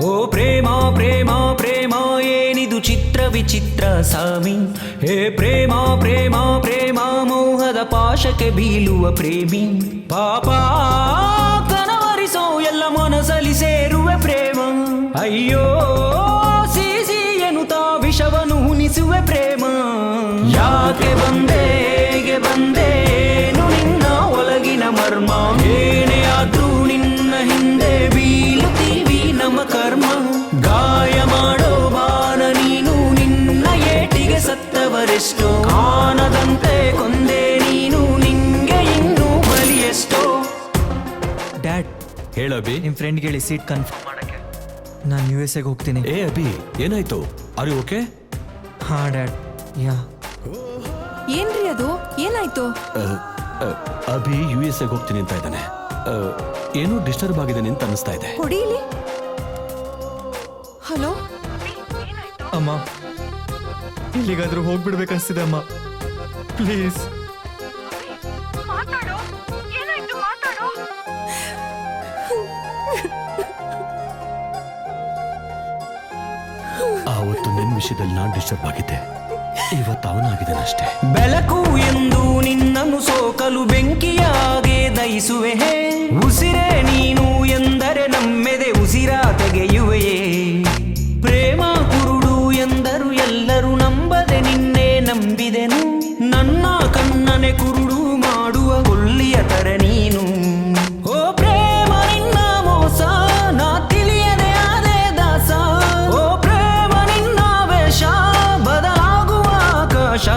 ಓ ಪ್ರೇಮ ಪ್ರೇಮ ಪ್ರೇಮ ಏನಿದು ಚಿತ್ರ ವಿಚಿತ್ರ ಸಾಮಿ. ಹೇ ಪ್ರೇಮ ಪ್ರೇಮ ಪ್ರೇಮ ಮೋಹದ ಪಾಶಕ್ಕೆ ಬೀಳುವ ಪ್ರೇಮಿ. ಪಾಪ ಕನವರಿಸೋ ಎಲ್ಲ ಮನಸಲಿ ಸೇರುವೆ ಪ್ರೇಮ. ಅಯ್ಯೋ ಸಿಸಿ ಎನ್ನುತ್ತಾ ವಿಷವನ್ನು ಉಣಿಸುವೆ ಪ್ರೇಮ. ಯಾಕೆ ಬಂದೇಗೆ ಬಂದೇನು ನಿನ್ನ ಒಳಗಿನ ಮರ್ಮ. ಏನೇ ಆದ್ರೂ ನಿನ್ನ ಹಿಂದೆ ಬೀಳುತ್ತೀವಿ ನಮ್ಮ ಕರ್ಮ. ಗಾಯ ಮಾಡೋ ಬಾನ ನೀನು ನಿನ್ನ ಏಟಿಗೆ ಸತ್ತವರೆಷ್ಟೋ. ಕಾಣದಂತೆ ಕೊಂದೆ ನೀನು ನಿಂಗೆ ಇನ್ನೂ ಬಲಿಯೆಷ್ಟೋ. ಡ್ಯಾಡ್ ಹೇಳ ಅಭಿ. ನಿಮ್ ಫ್ರೆಂಡ್ಗೆ ಹೇಳಿ ಸೀಟ್ ಕನ್ಫರ್ಮ್ ಮಾಡಕ್ಕೆ. ನಾನು USA ಗೆ ಹೋಗ್ತೀನಿ. ಏ ಅಭಿ ಏನಾಯ್ತು? Are you okay? ಹಾ ಡ್ಯಾಡ್. ಯಾ ಏನ್ರಿ ಅದು? ಏನಾಯ್ತು? ಅಭಿ USA ಗೆ ಹೋಗ್ತೀನಿ ಅಂತ ಇದ್ದಾನೆ. ಏನೋ ಡಿಸ್ಟರ್ಬ್ ಆಗಿದೆ ಅಂತ ಅನಿಸ್ತಾ ಇದೆ. ಹೊಡೀಲಿ. ಹಲೋ ಅಮ್ಮ, ಇಲ್ಲಿಗಾದ್ರೂ ಹೋಗ್ಬಿಡ್ಬೇಕನ್ಸ್ತಿದೆ ಅಮ್ಮ, ಪ್ಲೀಸ್. ಆವತ್ತು ನಿನ್ನ ವಿಷಯದಲ್ಲಿ ನಾನು ಡಿಸ್ಟರ್ಬ್ ಆಗಿದ್ದೆ, ಇವತ್ತು ಅವನಾಗಿದ್ದಾನಷ್ಟೇ. ಬೆಳಕು ಎಂದು ನಿನ್ನನ್ನು ಸೋಕಲು ಬೆಂಕಿಯಾಗೆ ದಯಿಸುವೆ. ಉಸಿರೇ ನೀನು ಎಂದರೆ ನಮ್ಮೆದೆ ಉಸಿರ ತೆಗೆಯುವೆಯೇ. ಪ್ರೇಮ ಕುರುಡು ಎಂದರು ಎಲ್ಲರೂ ನಂಬದೆ ನಿನ್ನೆ ನಂಬಿದೆನು. ನನ್ನ ಕಣ್ಣನೆ ಕುರುಡು ಮಾಡುವ ಕೊಲ್ಲಿಯ ತರ ನೀನು. ಓ ಪ್ರೇಮ ನಿನ್ನ ಮೋಸ ನಾ ತಿಳಿಯದೆ ಆದೆ ದಾಸ. ಓ ಪ್ರೇಮ ನಿನ್ನ ವೇಷ ಬದಲಾಗುವ ಆಕಾಶ.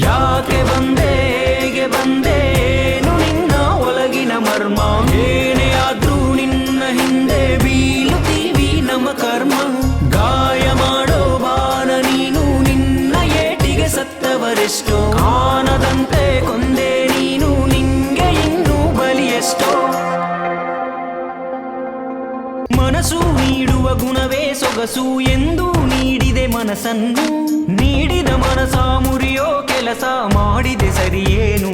ಯಾಕೆ ಬಂದೇಗೆ ಬಂದೇನು ನಿನ್ನ ಒಳಗಿನ ಮರ್ಮ. ಏನೇ ಆದ್ರೂ ನಿನ್ನ ಹಿಂದೆ ಬೀಳುತ್ತೀವಿ ನಮ್ಮ ಕರ್ಮ. ಗಾಯ ಮಾಡೋ ಬಾನ ನೀನು ನಿನ್ನ ಏಟಿಗೆ ಸತ್ತವರೆಷ್ಟೋ. ಕಾಣದಂತೆ ಕೊಂದೆ ನೀನು ನಿಂಗೆ ಇನ್ನೂ ಬಲಿಯೆಷ್ಟೋ. ಮನಸ್ಸು ನೀಡುವ ಗುಣವೇ ಸೊಗಸು ಎಂದು ನೀಡಿದೆ ಮನಸ್ಸನ್ನು. ನೀಡಿದ ಮನಸ ಮುರಿಯೋ ಕೆಲಸ ಮಾಡಿದೆ ಸರಿಯೇನು.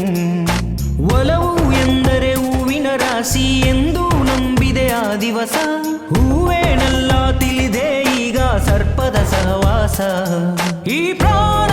ಒಲವು ಎಂದರೆ ಹೂವಿನ ರಾಶಿ ಎಂದು ನಂಬಿದೆ ಆ ದಿವಸ. ಹೂವೇನೆಲ್ಲ ತಿಳಿದೆ ಈಗ ಸರ್ಪದ ಸಹವಾಸ. ಈ ಪ್ರಾಣ